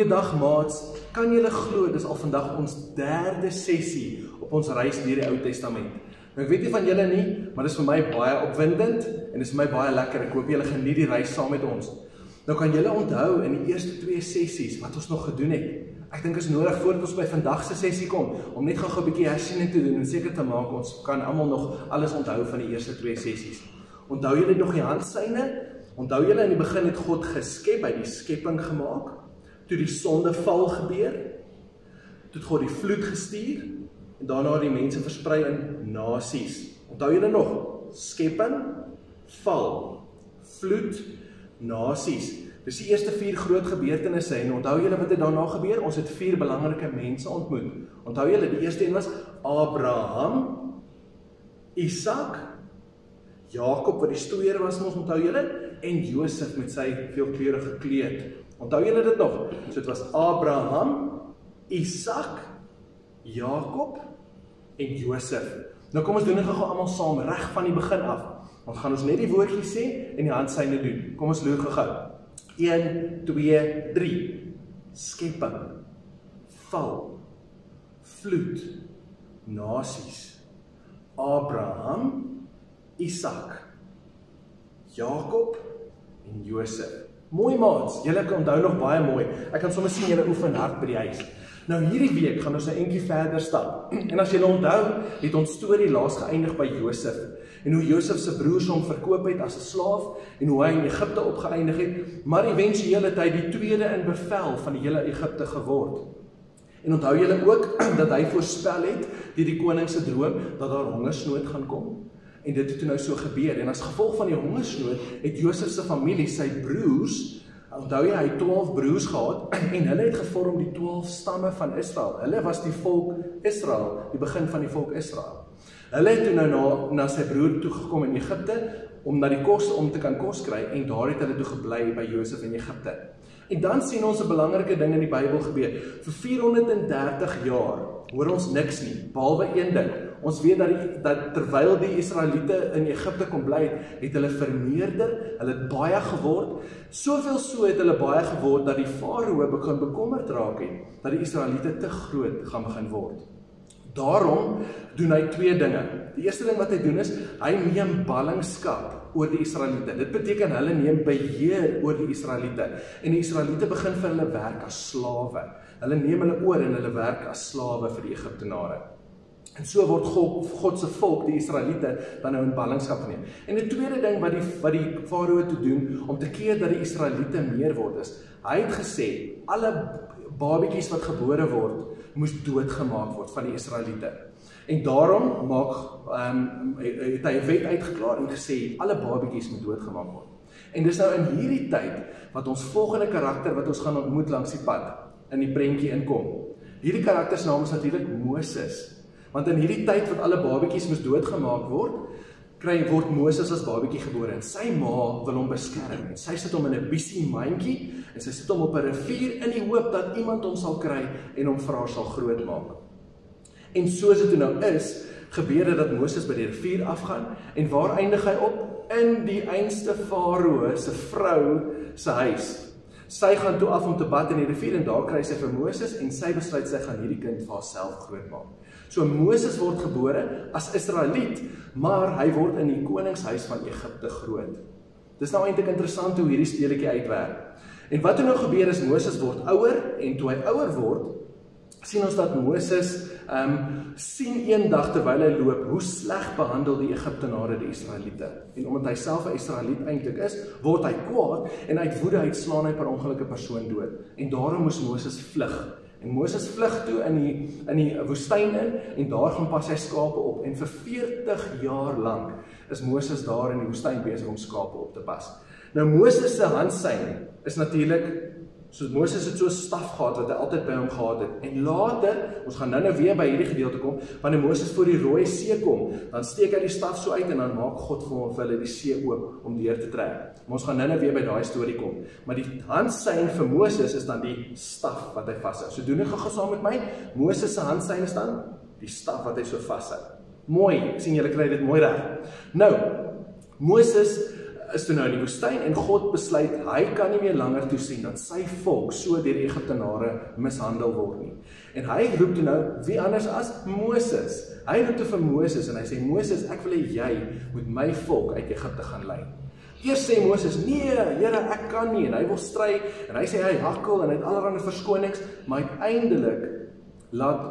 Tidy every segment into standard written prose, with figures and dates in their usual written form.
Goeiedag maats, kan julle glo, dis al vandag ons 3de sessie op ons reis deur die Ou Testament. Nou ek weet nie van julle nie, maar dis vir my baie opwindend en dis vir my baie lekker. Ek hoop julle geniet die reis saam met ons. Nou kan julle onthou in die eerste 2 sessies wat ons nog gedoen het. Ek dink is nodig voordat ons by vandag se sessie kom om net gou 'n bietjie hersiening te doen en seker te maak ons kan almal nog alles onthou van die eerste 2 sessies. Onthou julle nog die handsyne? Onthou julle in die begin het God geskep, hy het die skepping gemaak. Toe die sondeval gebeur, toe het God die vloed gestuur en daarna die mense versprei in nasies. Onthou julle nog? Skepping, val, vloed, nasies. Dis die eerste 4 groot gebeurtenisse en onthou julle wat het daarna gebeur? Ons het 4 belangrike mense ontmoet. Onthou julle, die eerste een was Abraham, Isak, Jakob wat die stoeier was, onthou julle, en Josef met sy veelkleurige kleed. Onthou julle dit nog? So dit was Abraham, Isak, Jakob en Josef. Nou kom ons doen dit gou almal saam, reg van die begin af. Ons gaan ons net die woordjie sê en die handsyne doen. Kom ons loer gou. 1, 2, 3. Skepping, val, vloed, nasies. Abraham, Isak, Jakob en Josef. Mooi maats, julle kan onthou nog baie mooi. Ek kan sommer sien julle oefen hard by die huis. Nou hierdie week gaan ons 'n entjie verder stap. En as julle onthou, het ons storie laas geëindig by Josef. En hoe Josef se broers hom verkoop het as 'n slaaf en hoe hy in Egipte opgeëindig het, maar éventueel het hy die tweede in bevel van die hele Egipte geword. En onthou julle ook dat hy voorspel het deur die koning se droom dat daar hongersnood gaan kom. En dit het toe nou so gebeur. En as gevolg van die hongersnood het Josef se familie, sy broers, onthou jy, hy het 12 broers gehad en hulle het gevorm die 12 stamme van Israel. Hulle was die volk Israel, die begin van die volk Israel. Hulle het toe nou na sy broer toe gekom in Egipte om te kan kos kry en daar het hulle toe gebly by Josef in Egipte. En dan sien ons 'n belangrike ding in die Bybel gebeur. Vir 430 jaar hoor ons niks nie, behalwe een ding. Ons weet dat terwyl die Israeliete in Egipte kon bly, het hulle vermeerder, hulle het baie geword, soveel so het hulle baie geword, dat die farao begin bekommerd raak het, dat die Israeliete te groot gaan begin word. Daarom doen hy 2 dinge. Die eerste ding wat hy doen is, hy neem ballingskap oor die Israeliete. Dit beteken hulle neem beheer oor die Israeliete. En die Israeliete begin vir hulle werk as slawe. Hulle neem hulle oor en hulle werk as slawe vir die Egiptenare. En so word God se volk, die Israeliete, dan nou in ballingskap geneem. En die tweede ding wat die farao toe doen, om te keer dat die Israeliete meer word is, hy het gesê, alle babatjies wat gebore word, moes doodgemaak word van die Israeliete. En daarom het hy 'n wet uitgeklaar en gesê, alle babatjies moet doodgemaak word. En dis nou in hierdie tyd, wat ons volgende karakter, wat ons gaan ontmoet langs die pad, in die prentjie inkom. Hierdie karakter se naam is natuurlik Moses. Want in hierdie tyd wat alle babatjies moes doodgemaak word Moses as babatjie gebore en sy ma wil hom beskerm. En sy sit hom in 'n biesie mandjie en sy sit hom op 'n rivier in die hoop dat iemand hom sal kry en hom vir haar sal grootmaak. En soos dit nou is, gebeur dit dat Moses by die rivier afgaan en waar eindig hy op? In die einste farao se vrou se huis. Sy gaan toe af om te bad in die rivier en daar kry sy vir Moses en sy besluit sy gaan hierdie kind vir haarself grootmaak. So Moses word gebore as Israeliet, maar hy word in die koningshuis van Egipte groot. Dis nou eintlik interessant hoe hierdie speletjie uitwerk. En wat nou gebeur is Moses word ouer en toe hy ouer word, sien ons dat Moses sien eendag terwyl hy loop hoe sleg behandel die Egiptenare die Israeliete. En omdat hy self 'n Israeliet eintlik is, word hy kwaad en uit woede uitslaan hy per ongeluk 'n persoon dood. En daarom moes Moses vlug. En Moses vlug toe in die woestyn in en daar gaan pas hy skape op. En vir 40 jaar lank is Moses daar in die woestyn besig om skape op te pas. Nou Moses se handsein is natuurlik, so Moses het so 'n staf gehad wat hy altyd by hom gehad het. En later, ons gaan nou weer by hierdie gedeelte kom, wanneer Moses voor die Rooi See kom, dan steek hy die staf so uit en dan maak God vir hulle die see oop om deur te trek. Maar ons gaan nou weer by daai storie kom. Maar die handsein vir Moses is dan die staf wat hy vashou. So doen jy gou saam met my. Moses se handsein is dan die staf wat hy so vashou. Mooi, ek sien julle kry dit mooi reg. Nou, Moses is toe nou in die woestyn en God besluit, hy kan nie meer langer toesien dat sy volk so deur die Egiptenare mishandel word nie. En hy roep toe nou, wie anders as Moses. Hy roep toe vir Moses en hy sê, Moses, ek wil hê jy moet my volk uit Egipte gaan lei. Eers sê Moses, nee, Here, ek kan nie, en hy wil stry, en hy sê hy hakkel, en hy het allerlei verskonings, maar uiteindelik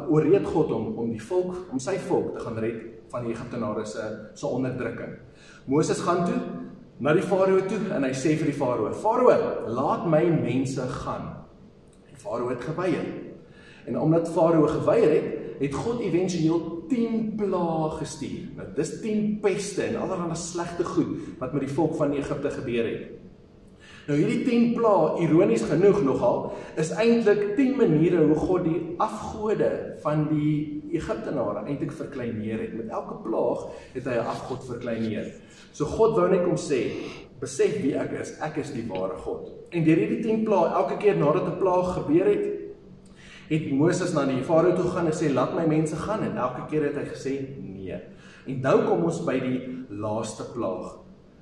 oorreed God om sy volk te gaan red van die Egiptenare se onderdrukking. Moses gaan toe, na die Farao toe, en hy sê vir die Farao, Farao, laat my mense gaan. Die Farao het geweier. En omdat Farao geweier het God eventueel 10 plaae gestuur. Nou, dis 10 peste en allerlei slegte goed wat met die volk van Egipte gebeur het. Nou hierdie 10 plaae, ironies genoeg nogal, is eintlik 10 maniere hoe God die afgode van die Egiptenare eintlik verkleineer het. Met elke plaag het hy 'n afgod verkleineer. So God wou net kom sê, besef wie ek is die ware God. En deur hierdie 10 plaae, elke keer nadat 'n plaag gebeur het Moses na die Farao toe gaan en sê, laat my mense gaan, en elke keer het hy gesê, nee. En nou kom ons by die laaste plaag.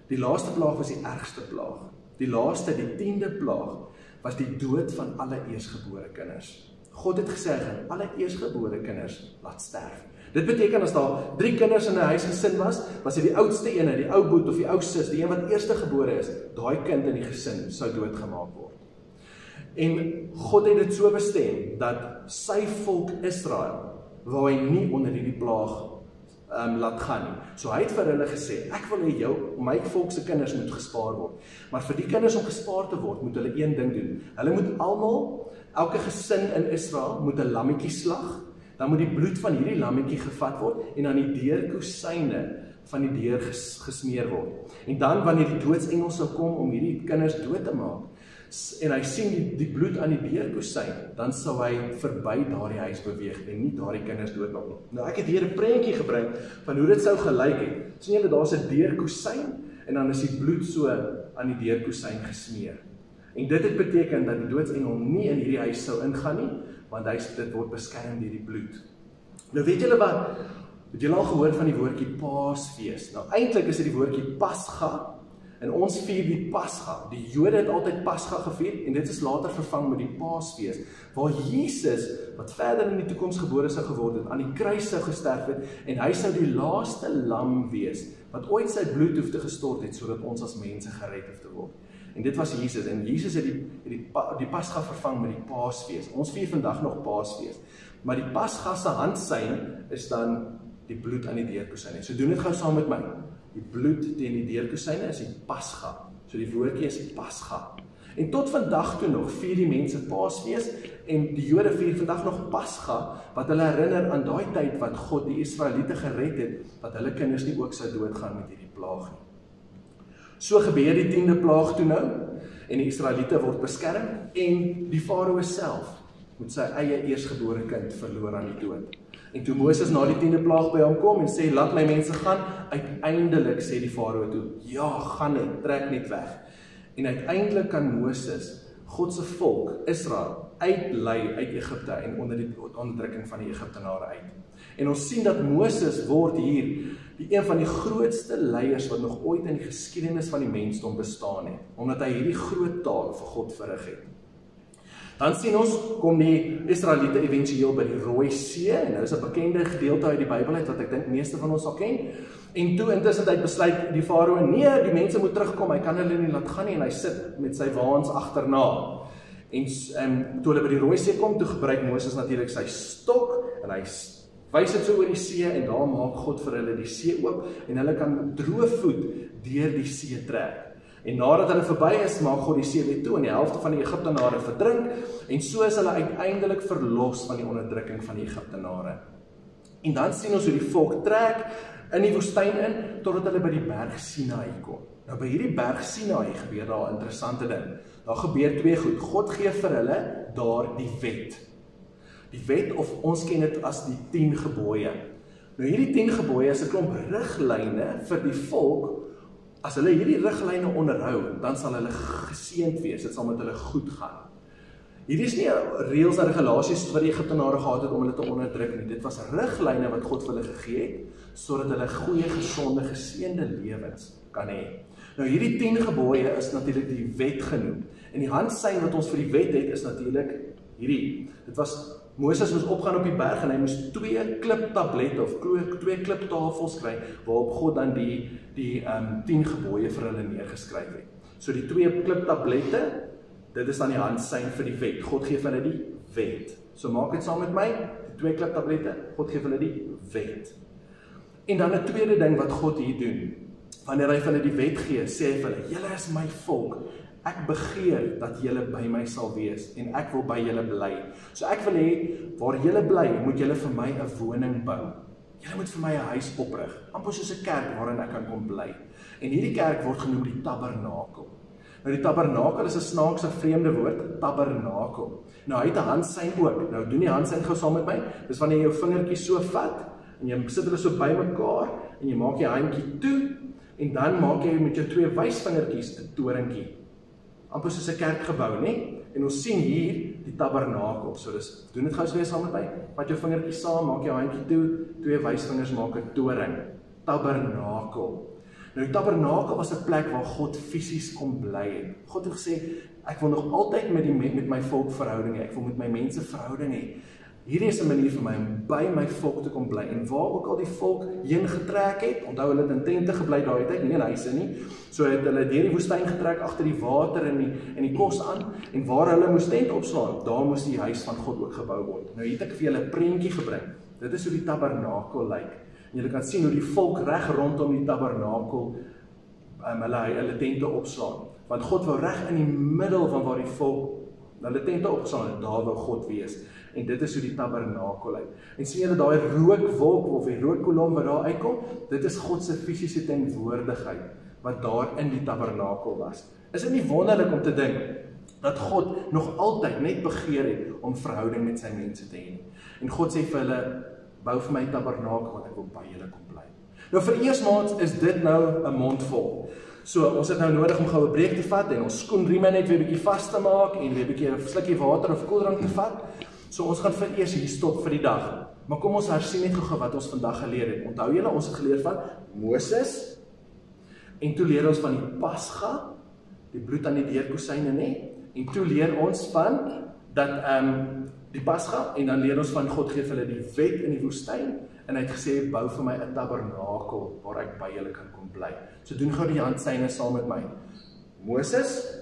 Die laaste plaag was die ergste plaag. Die laaste, die 10de plaag, was die dood van alle eersgebore kinders. God het gesê, alle eersgebore kinders laat sterf. Dit beteken as daar 3 kinders in 'n huisgesin was dit die oudste ene, die ou boet of die ou sus, die een wat eerste gebore is, daai kind in die gesin sou doodgemaak word. En God het dit so bestem, dat sy volk Israel, wou hy nie onder hierdie plaag laat gaan nie. So hy het vir hulle gesê, ek wil hê my volk se kinders moet gespaar word. Maar vir die kinders om gespaar te word, moet hulle een ding doen. Hulle moet elke gesin in Israel, moet 'n lammetjie slag, dan moet die bloed van hierdie lammetjie gevat word, en aan die deurkosyne van die deur gesmeer word. En dan, wanneer die doodsengel sou kom om hierdie kinders dood te maak, en hy sien die bloed aan die deurkosyn, dan sou hy verby daardie huis beweeg en nie daardie kinders doodmaak nie. Nou ek het hier 'n prentjie gebring van hoe dit sou gelyk het. Sien julle, daar's 'n deurkosyn en dan is die bloed so aan die deurkosyn gesmeer. En dit het beteken dat die doodsengel nie in hierdie huis sou ingaan nie, want dit word beskerm deur die bloed. Nou weet julle wat? Het julle al gehoor van die woordjie Paasfees? Nou eintlik is dit die woordjie Pasga. En ons vier die Pasga. Die Jode het altyd Pasga gevier en dit is later vervang met die Paasfees, waar Jesus, wat verder in die toekoms gebore sou geword het, aan die kruis sou gesterf het en hy sou die laaste lam wees wat ooit sy bloed hoef te gestort het sodat ons as mense gered hoef te word. En dit was Jesus, en Jesus het die Pasga vervang met die Paasfees. Ons vier vandag nog Paasfees. Maar die Pasga se handsein is dan die bloed aan die deurkosyne. So doen dit gou saam met my. Die bloed teen die deurkosyne is die Pasga. So die woordjie is die Pasga. En tot vandag toe nog vier die mense Paasfees en die Jode vier vandag nog Pasga, wat hulle herinner aan daai tyd wat God die Israeliete gered het, dat hulle kinders nie ook sou doodgaan met hierdie plaag nie. So gebeur die 10de plaag toe nou, en die Israeliete word beskerm, en die Farao self moet sy eie eersgebore kind verloor aan die dood. En toe Moses na die 10de plaag by hom kom en sê, laat my mense gaan, uiteindelik sê die Farao toe, ja, gaan net, trek net weg. En uiteindelik kan Moses, God se volk, Israel, uitlei uit Egipte en onder die onderdrukking van die Egiptenare uit. En ons sien dat Moses word hier die een van die grootste leiers wat nog ooit in die geskiedenis van die mensdom bestaan het, omdat hy hierdie groot taak vir God verrig het. Dan sien ons, kom die Israeliete eventueel by die Rooi See, en nou is 'n bekende gedeelte uit die Bybel uit, wat ek dink meeste van ons sal ken, en toe intussen hy besluit die Farao, nee, die mense moet terugkom, hy kan hulle nie laat gaan nie, en hy sit met sy waans agterna. En toe hulle by die Rooi See kom, toe gebruik Moses natuurlik sy stok, en hy wys dit so oor die see, en daar maak God vir hulle die see oop, en hulle kan droë voet deur die see trek. En nadat hulle verby is, maak God die see weer toe, en die helfte van die Egiptenare verdrink, en so is hulle uiteindelik verlos van die onderdrukking van die Egiptenare. En dan sien ons hoe die volk trek in die woestyn in, totdat hulle by die berg Sinaï kom. Nou by hierdie berg Sinaï gebeur daar 'n interessante ding. Daar gebeur twee goed. God gee vir hulle daar die wet. Die wet, of ons ken dit as die 10 gebooie. Nou hierdie 10 gebooie is 'n klomp riglyne vir die volk. As hulle hierdie riglyne onderhou, dan sal hulle geseënd wees, dit sal met hulle goed gaan. Hierdie is nie reëls en regulasies wat die Egiptenare gehad het om hulle te onderdruk nie. Dit was riglyne wat God vir hulle gegee het, sodat hulle goeie, gesonde, geseënde lewens kan hê. Nou hierdie 10 gebooie is natuurlik die wet genoem. En die handsein wat ons vir die wet het is natuurlik hierdie. Dit was Moses moes opgaan op die berg en hy moes 2 kliptablette of 2 kliptafels kry waarop God dan die 10 gebooie vir hulle neergeskryf het. So die 2 kliptablette, dit is dan die handsein vir die wet. God gee vir hulle die wet. So maak dit saam met my, die 2 kliptablette, God gee vir hulle die wet. En dan 'n tweede ding wat God hier doen, wanneer hy vir hulle die wet gee, sê hy vir hulle, julle is my volk, ek begeer dat julle by my sal wees, en ek wil by julle bly. So ek wil hê, waar julle bly, moet julle vir my 'n woning bou. Julle moet vir my 'n huis oprig, amper soos 'n kerk waarin ek kan kom bly. En hierdie kerk word genoem die tabernakel. Nou die tabernakel is 'n snaakse vreemde woord, tabernakel. Nou hy het 'n handsein ook. Nou doen die handsein gou saam met my. Dis wanneer jy jou vingertjies so vat en jy sit hulle so bymekaar en jy maak jy handjie toe en dan maak jy met jou 2 wysvingertjies 'n torentjie. Amper soos 'n kerkgebou, né? En ons sien hier die tabernakel. So dis doen dit gou weer saam met my. Vat jou vingertjies saam, maak jou handjie toe, 2 wysvingers maak 'n toring. Tabernakel. Nou die tabernakel was 'n plek waar God fisies kon bly het. God het gesê, ek wil nog altyd met my volk verhouding hê. Ek wil met my mense verhouding hê. Hierdie is 'n manier vir my om by my volk te kom bly. En waar ook al die volk heen getrek het, onthou hulle het in tente gebly daai tyd, nie in huise nie. So het hulle deur die woestyn getrek agter die water en die kos aan en waar hulle moes tent opslaan, daar moes die huis van God ook gebou word. Nou hier het ek vir julle 'n prentjie gebring. Dit is hoe die tabernakel lyk. En julle kan sien hoe die volk reg rondom die tabernakel hulle tente opslaan. Want God wou reg in die middel van waar die volk hulle tente opslaan en daar wou God wees. En dit is hoe die tabernakel lyk. En sien julle daai rookwolk of die rookkolom wat daar uitkom? Dit is God se fisiese teenwoordigheid wat daar in die tabernakel was. Is dit nie wonderlik om te dink dat God nog altyd net begeer het om verhouding met sy mense te hê? En God sê vir hulle, bou vir my tabernakel want ek wil by julle kom bly. Nou vir eers maats is dit nou 'n mondvol. So ons het nou nodig om gou 'n breek te vat en ons skoenrieme net weer 'n bietjie vas te maak en weer 'n bietjie 'n slukkie water of koeldrank te vat. So ons gaan vir eers hier stop vir die dag. Maar kom ons hersien net gou wat ons vandag geleer het. Onthou julle, ons het geleer van Moses en toe leer ons van die Pasga, die bloed aan die deurkosyne, nê? En toe leer ons van dat die Pasga en dan leer ons van God gee vir hulle die wet in die woestyn en hy het gesê bou vir my 'n tabernakel waar ek by julle kan kom bly. So doen gou die handsyne saam met my. Moses,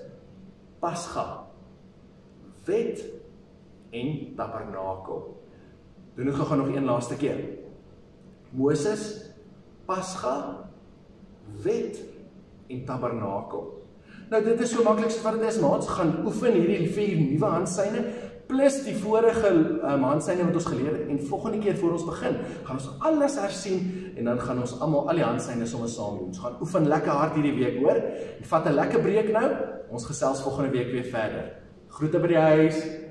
Pasga, wet en tabernakel. Doen dit gou nog een laaste keer. Moses, Pasga, wet en tabernakel. Nou dit is so maklik so wat dit is, maats, gaan oefen hierdie 4 nuwe handsyne plus die vorige handsyne wat ons geleer het en volgende keer voor ons begin, gaan ons alles hersien en dan gaan ons almal al die handsyne sommer saam doen. Ons gaan oefen lekker hard hierdie week, hoor. En vat 'n lekker breek nou. Ons gesels volgende week weer verder. Groete by die huis.